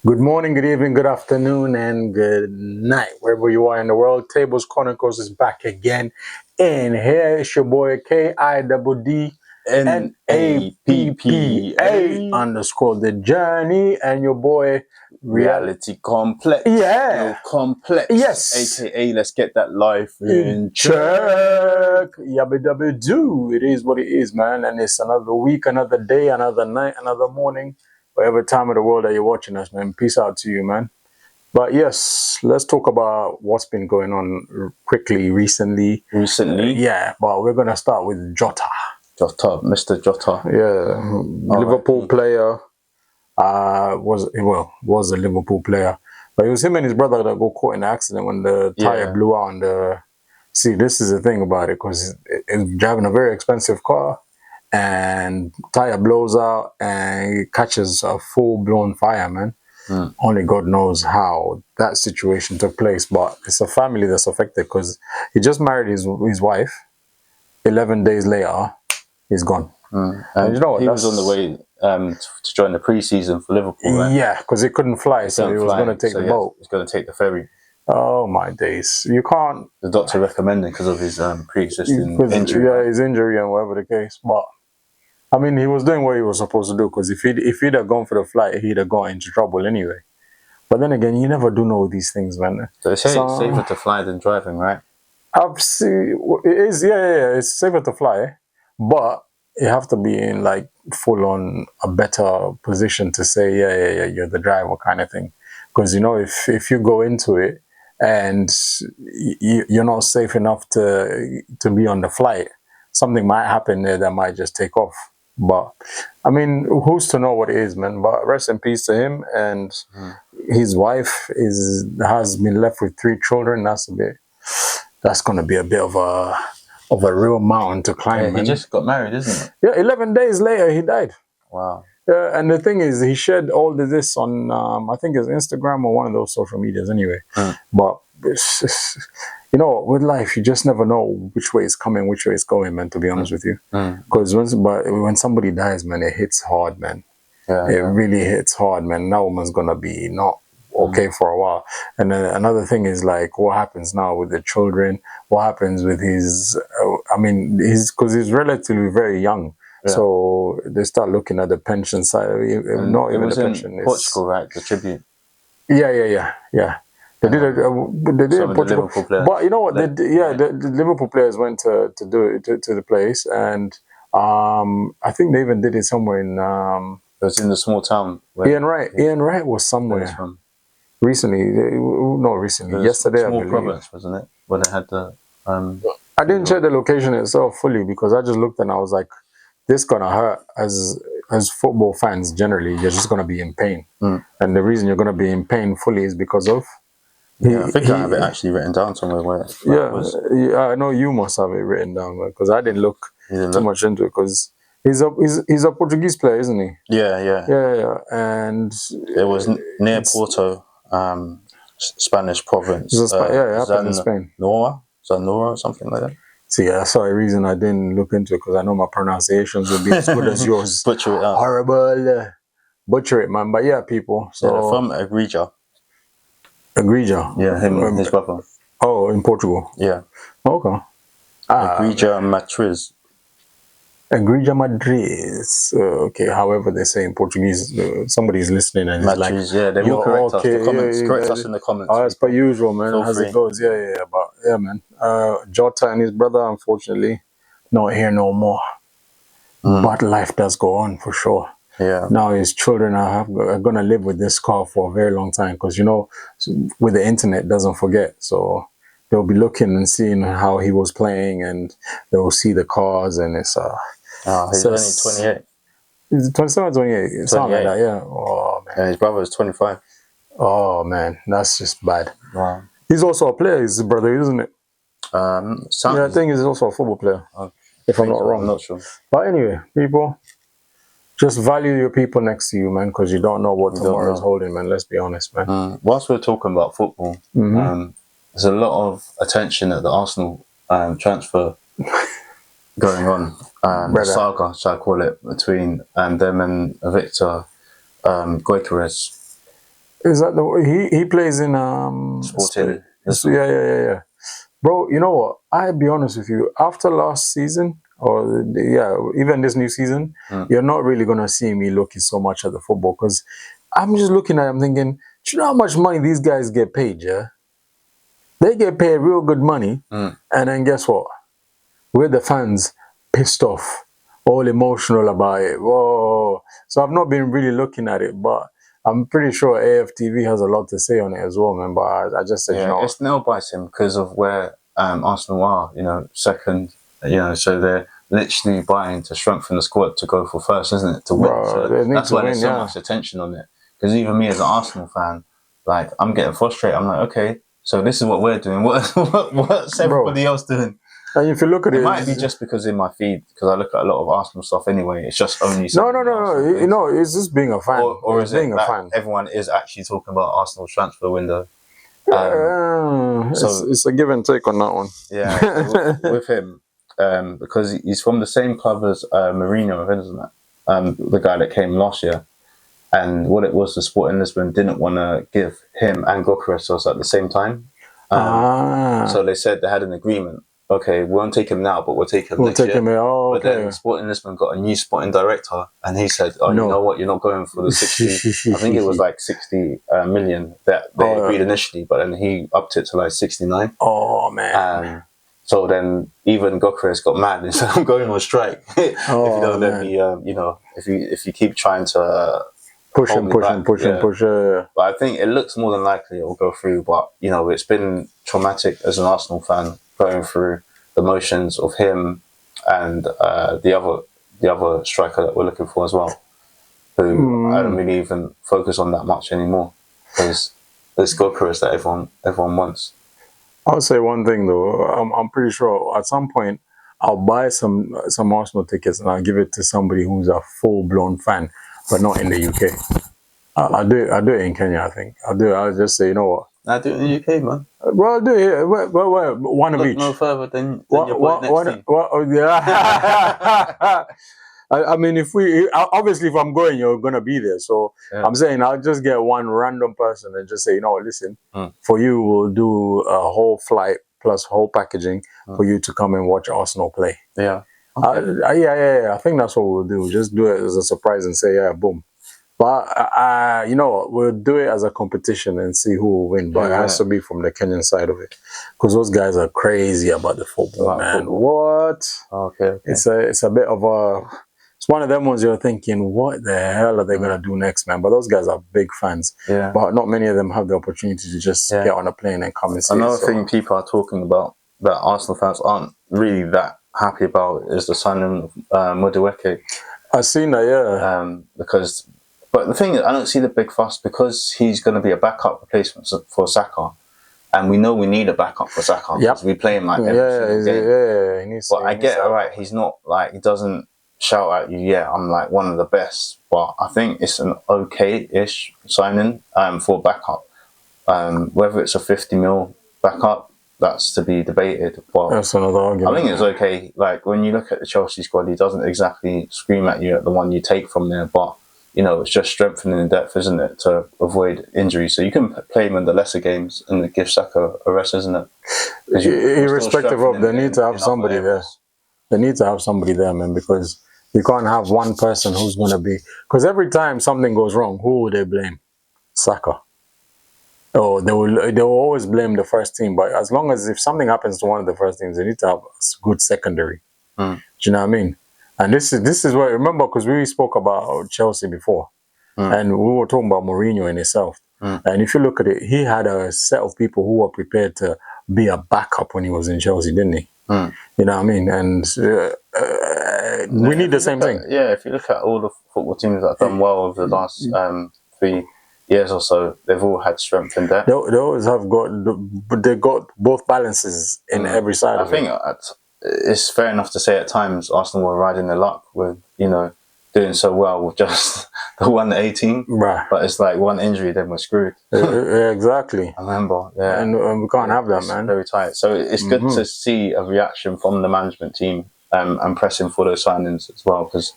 Good morning, good evening, good afternoon, and good night, wherever you are in the world. Tables Chronicles is back again. And here is your boy KiddNappa underscore the journey, and your boy Reality Komplex. Yeah. Yo, Complex. Yes. AKA, let's get that life in check. check. Yabba dabba do. It is what it is, man. And it's another week, another day, another night, another morning. Whatever time of the world that you're watching us, man. Peace out to you, man. But yes, let's talk about what's been going on quickly recently. Yeah, but we're going to start with Jota. Jota, Mr. Jota. Yeah, Liverpool player. Was a Liverpool player. But it was him and his brother that got caught in an accident when the tire blew out on the... See, this is the thing about it, because it's driving a very expensive car, and tire blows out and it catches a full-blown fire, man. Only God knows how that situation took place, but it's a family that's affected because he just married his wife. 11 days later, he's gone. And you know what? He was on the way to join the pre-season for Liverpool, right? Yeah, because he couldn't fly, so he was going to take the boat. He's going to take the ferry. Oh my days! You can't. The doctor recommended because of his pre-existing injury. Yeah, his injury and whatever the case. But I mean, he was doing what he was supposed to do, because if he'd have gone for the flight, he'd have got into trouble anyway. But then again, you never do know these things, man. So they say it's safer to fly than driving, right? I've seen it is. Yeah. It's safer to fly, but you have to be in like full on a better position to say, yeah, you're the driver kind of thing. Because you know, if you go into it and you're not safe enough to be on the flight, something might happen there that might just take off. But I mean, who's to know what it is, man? But rest in peace to him. And his wife has been left with 3 children. That's gonna be a bit of a real mountain to climb. Yeah, he just got married, isn't it? Yeah, 11 days later he died. Wow. And the thing is, he shared all of this on I think it's Instagram or one of those social medias anyway. But you know, with life, you just never know which way it's coming, which way it's going, man, to be honest with you. Because when somebody dies, man, it hits hard, man. It really hits hard, man. That woman's gonna be not okay for a while. And then another thing is, like, what happens now with the children? What happens with his because he's relatively very young. So they start looking at the pension side. Not even the pension. In Portugal, right? The tribute. Yeah. They did it in Portugal. But you know what? The Liverpool players went to do it to the place, and I think they even did it somewhere in. It was in the small town. Ian Wright was somewhere recently. Yesterday. Small province, wasn't it? Where they had the. I didn't check the location itself fully, because I just looked and I was like, this gonna hurt. As football fans generally, you're just gonna be in pain, and the reason you're gonna be in pain fully is because of. I think I have it actually written down somewhere. Where I know you must have it written down, because I didn't look too much into it, because he's a Portuguese player, isn't he? Yeah. And it was near Porto, Spanish province. It happened in Spain. Zanora, something like that. See, that's the reason I didn't look into it, because I know my pronunciations would be as good as yours. Butcher it out. Horrible. Butcher it, man. But yeah, people. So yeah, from Agrija. Yeah, him and his brother. Oh, in Portugal. Yeah. Okay. Agrija Matriz. Agrija Madrid. Okay, however they say in Portuguese. Somebody's listening and Matriz, like, yeah, they will correct us. The comments, correct us in the comments. As per usual, man. As it goes. Yeah. But yeah, man. Jota and his brother, unfortunately, not here no more. But life does go on for sure. Yeah. Now his children are going to live with this car for a very long time, because, you know, with the internet, doesn't forget. So they'll be looking and seeing how he was playing, and they'll see the cars, and it's he's only 28. He's 27, 28, something like that, yeah. Oh man. And his brother is 25. Oh man, that's just bad. Wow. He's also a player, his brother, isn't it? I think he's also a football player. If I'm not wrong. I'm not sure. But anyway, people, just value your people next to you, man, because you don't know what tomorrow's holding, man. Let's be honest, man. Whilst we're talking about football, there's a lot of attention at the Arsenal transfer going on. Saga, shall I call it, between them and Victor Gyökeres. Is that he plays in Sporting. yeah. Bro, you know what? I'll be honest with you. After last season, or even this new season, you're not really gonna see me looking so much at the football because I'm just looking at it, I'm thinking, do you know how much money these guys get paid, yeah? They get paid real good money, and then guess what? We're the fans pissed off, all emotional about it. Whoa. So I've not been really looking at it, but I'm pretty sure AFTV has a lot to say on it as well, man. But I just said, you know, it's nail biting because of where Arsenal are, you know, second, you know, so they're literally buying to strengthen the squad to go for first, isn't it? To win. bro, So they need that's to why win, there's so yeah. much attention on it. Because even me as an Arsenal fan, like, I'm getting frustrated. I'm like, okay, so this is what we're doing. What's everybody else doing? And if you look at it, It might be just because in my feed, because I look at a lot of Arsenal stuff anyway. It's just only no. Arsenal You know, it's just being a fan, or is being it a that fan. everyone is actually talking about Arsenal's transfer window? It's a give and take on that one. Yeah, so with him, because he's from the same club as Mourinho, isn't it? The guy that came last year. And what it was, the Sporting Lisbon didn't want to give him and Gokaresos at the same time. So they said they had an agreement. Okay, we won't take him now, but we'll take him next year. But then Sporting Lisbon got a new sporting director, and he said, "Oh, no. You know what? You're not going for the 60." I think it was like 60 million that they agreed initially, but then he upped it to like 69. Oh man! So then even Gokares got mad and said, "I'm going on strike if you don't let me. You know, if you keep trying to." Push. But I think it looks more than likely it will go through. But you know, it's been traumatic as an Arsenal fan going through the motions of him and the other striker that we're looking for as well, who I don't really even focus on that much anymore because it's Gokares that everyone wants. I'll say one thing though. I'm pretty sure at some point I'll buy some Arsenal tickets and I'll give it to somebody who's a full blown fan. But not in the UK. I'll do it in Kenya, I think. I'll just say, you know what? I do it in the UK, man. Well, I'll do it here. Well, one of each. No further than your boy next team. Yeah. I mean, obviously, if I'm going, you're going to be there. So I'm saying I'll just get one random person and just say, you know, listen, for you, we'll do a whole flight plus whole packaging for you to come and watch Arsenal play. Yeah. Okay. Yeah. I think that's what we'll do. Just do it as a surprise and say, yeah, boom. But, you know, we'll do it as a competition and see who will win. But it has to be from the Kenyan side of it. Because those guys are crazy about the football, man. What? Okay. It's a bit of a... It's one of them ones you're thinking, what the hell are they going to do next, man? But those guys are big fans. Yeah. But not many of them have the opportunity to just get on a plane and come and see Another thing people are talking about that Arsenal fans aren't really that happy about is the signing of Madueke. I've seen that, yeah. But the thing is, I don't see the big fuss because he's going to be a backup replacement for Saka. And we know we need a backup for Saka because we play him like every single game. But I get it, right, he's not like, he doesn't shout at you, I'm like one of the best. But I think it's an okay-ish signing for backup. Whether it's a 50 mil backup, that's to be debated. But that's another argument. I think it's okay. Like when you look at the Chelsea squad, he doesn't exactly scream at you at the one you take from there, but you know, it's just strengthening the depth, isn't it, to avoid injury. So you can play him in the lesser games and give Saka a rest, isn't it? Irrespective of, they need to have somebody there. They need to have somebody there, man, because you can't have one person who's going to be... Because every time something goes wrong, who will they blame? Saka. Oh, they will always blame the first team. But as long as if something happens to one of the first teams, they need to have a good secondary. Do you know what I mean? And this is what, remember, because we spoke about Chelsea before, and we were talking about Mourinho in itself. And if you look at it, he had a set of people who were prepared to be a backup when he was in Chelsea, didn't he? You know what I mean? And we need the same thing. Yeah, if you look at all the football teams that have done well over the last 3 years or so, they've all had strength in depth. They always have got, but they got both balances in every side. I think it's fair enough to say at times Arsenal were riding their luck with, you know, doing so well with just the 118. Right. But it's like one injury, then we're screwed. Exactly. I remember. Yeah. And we can't have that, man. Very tight. So it's good to see a reaction from the management team and pressing for those signings as well, because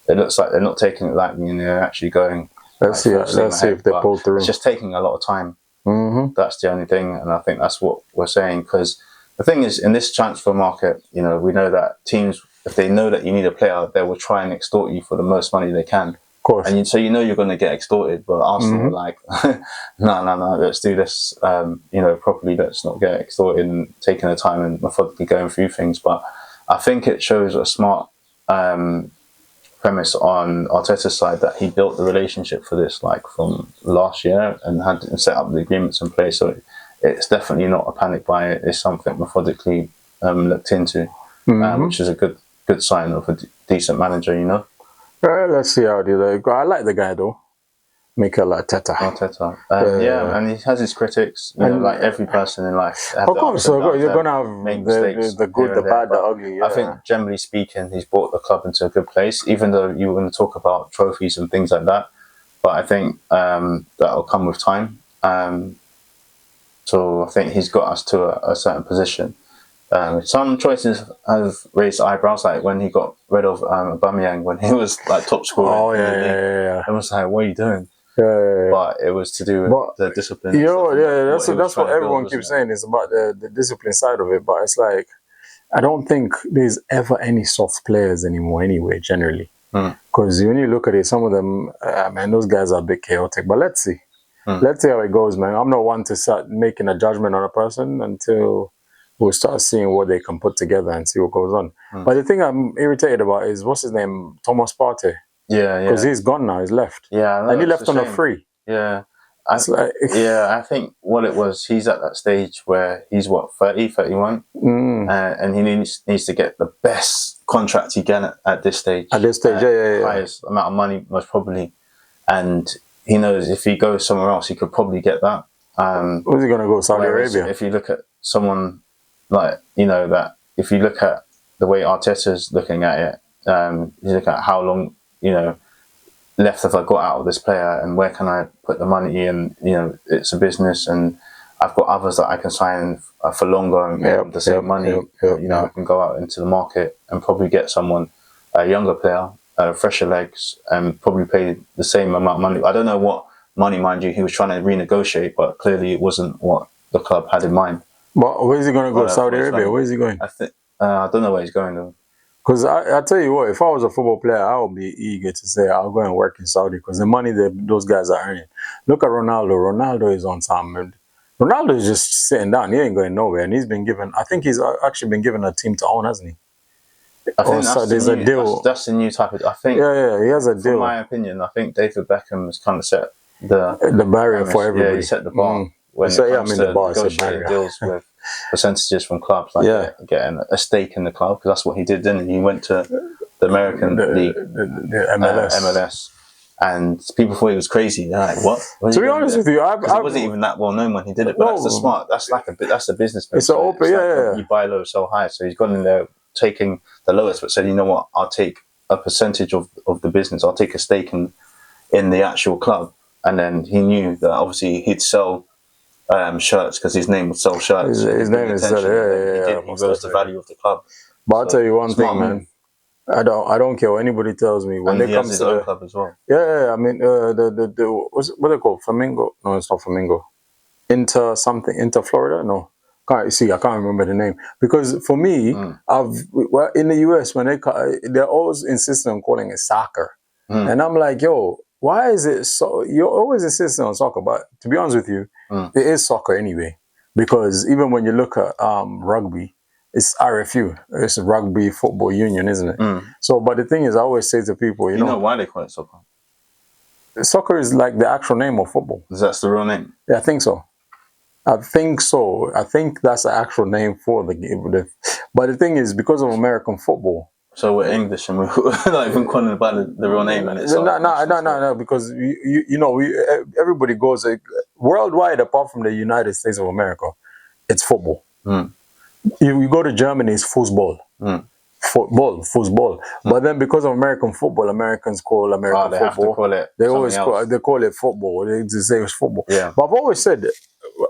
it looks like they're not taking it lightly and they're actually going. Let's see if they pull through. It's just taking a lot of time. Mm-hmm. That's the only thing, and I think that's what we're saying. Because the thing is, in this transfer market, you know, we know that teams, if they know that you need a player, they will try and extort you for the most money they can. Of course. And so you know you're going to get extorted, but Arsenal are like, no, let's do this, you know, properly. Let's not get extorted and taking the time and methodically going through things. But I think it shows a smart premise on Arteta's side that he built the relationship for this like from last year and had set up the agreements in place. So it's definitely not a panic buy. It's something methodically looked into, which is a good sign of a decent manager, you know. Let's see how they go. I like the guy though, Mikel Arteta. Yeah, and he has his critics. You know, like every person in life. Of course, so you're gonna have the good, the bad, the ugly. Yeah. I think generally speaking, he's brought the club into a good place. Even though you were going to talk about trophies and things like that, but I think that'll come with time. So I think he's got us to a certain position. Some choices have raised eyebrows, like when he got rid of Aubameyang when he was like top scorer. Oh yeah. It was like, what are you doing? Yeah. But it was to do with the discipline. You know, that's what everyone keeps saying is about the discipline side of it. But it's like, I don't think there's ever any soft players anymore anyway, generally. Because when you look at it, some of them, man, those guys are a bit chaotic. But let's see. Let's see how it goes, man. I'm not one to start making a judgment on a person until we'll start seeing what they can put together and see what goes on. But the thing I'm irritated about is, what's his name? Thomas Partey. Yeah. Because he's gone now, he's left. Yeah. And he left on a free. Yeah. I think what it was, he's at that stage where he's, 30, 31? And he needs to get the best contract he can at this stage. At this stage, Highest amount of money, most probably. And he knows if he goes somewhere else, he could probably get that. Where's he going to go? Saudi Arabia? If you look at someone like, you know, that if you look at the way Arteta's looking at it, you look at how long, you know, left have I got out of this player and where can I put the money in? You know, it's a business and I've got others that I can sign for longer and get the same money. You know, I can go out into the market and probably get someone, a younger player, fresher legs, and probably pay the same amount of money. I don't know what money, mind you, he was trying to renegotiate, but clearly it wasn't what the club had in mind. But where is he going to go? Saudi Arabia? Where is he going? I don't know where he's going though. Because I tell you what, if I was a football player, I would be eager to say I'll go and work in Saudi because the money that those guys are earning. Look at Ronaldo. Ronaldo is on time. Ronaldo is just sitting down. He ain't going nowhere. And he's been given, I think he's actually been given a team to own, hasn't he? I think there's a deal. That's the new type of. I think. Yeah, he has a deal. In my opinion, I think David Beckham has kind of set the barrier for everybody. Yeah, he set the bar. When it comes to negotiating deals with percentages from clubs, like getting a stake in the club, because that's what he did. Then he went to the American League, the MLS, and people thought he was crazy. They're like, what? To be honest with you, I wasn't even that well known when he did it. But that's the smart. That's like that's a business. It's an open. You buy low, sell high. So he's gone in there taking the lowest, but said, you know what? I'll take a percentage of the business. I'll take a stake in the actual club. And then he knew that obviously he'd sell shirts because his name would sell shirts. His name is he rose the value of the club. But I'll tell you one thing, man. I don't care what anybody tells me when and it comes his to own club as well. Yeah. I mean, what they call Flamingo? No, it's not Flamingo. Inter Florida? No. I can't remember the name because for me, in the US when they're always insisting on calling it soccer, and I'm like, yo, why is it so? You're always insisting on soccer, but to be honest with you, it is soccer anyway. Because even when you look at rugby, it's RFU, it's Rugby Football Union, isn't it? So, but the thing is, I always say to people, you know why they call it soccer? Soccer is like the actual name of football. That's the real name? Yeah, I think so. I think that's the actual name for the game. But the thing is, because of American football. So we're English and we're not even calling it by the real name. And it's no, because everybody goes worldwide apart from the United States of America, it's football. You go to Germany, it's football. Football. But then because of American football, Americans call American football. Have to call it they call it football. They just say it's football. Yeah. But I've always said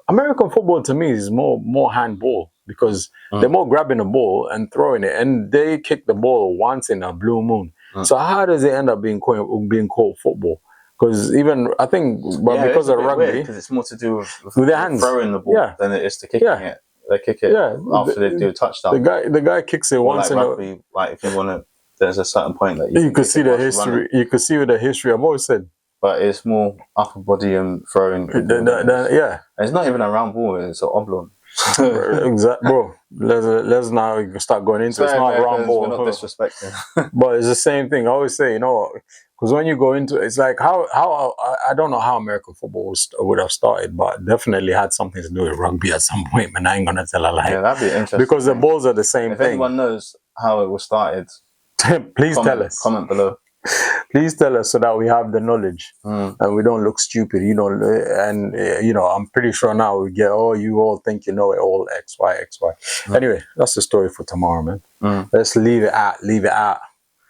American football to me is more handball because they're more grabbing the ball and throwing it, and they kick the ball once in a blue moon. So how does it end up being called football? Because even I think, but Yeah, because of rugby, because it's more to do with their hands, throwing the ball yeah, than it is to kicking yeah, it. They kick it yeah. after they do a touchdown. The guy kicks it Or once like in rugby, like if you want to, there's a certain point that a. you You can could kick see it the whilst you're running. history. You could see with the history. I've always said, But it's more upper body and throwing the ball. yeah. It's not even a round ball; it's an oblong. Exactly, bro. Let's now start going into Sorry, it's not a round Americans, ball. we're not disrespecting. But it's the same thing. I always say, you know, because when you go into it's like how I don't know how American football would have started, but definitely had something to do with rugby at some point. Man, I ain't gonna tell a lie. Yeah, that'd be interesting. Because the balls are the same if thing. anyone knows how it was started, Please tell us. Comment below. Please tell us so that we have the knowledge and we don't look stupid, you know. And you know, I'm pretty sure now we get, oh, you all think you know it all, X, Y, X, Y. Anyway, that's the story for tomorrow, man. Let's leave it at.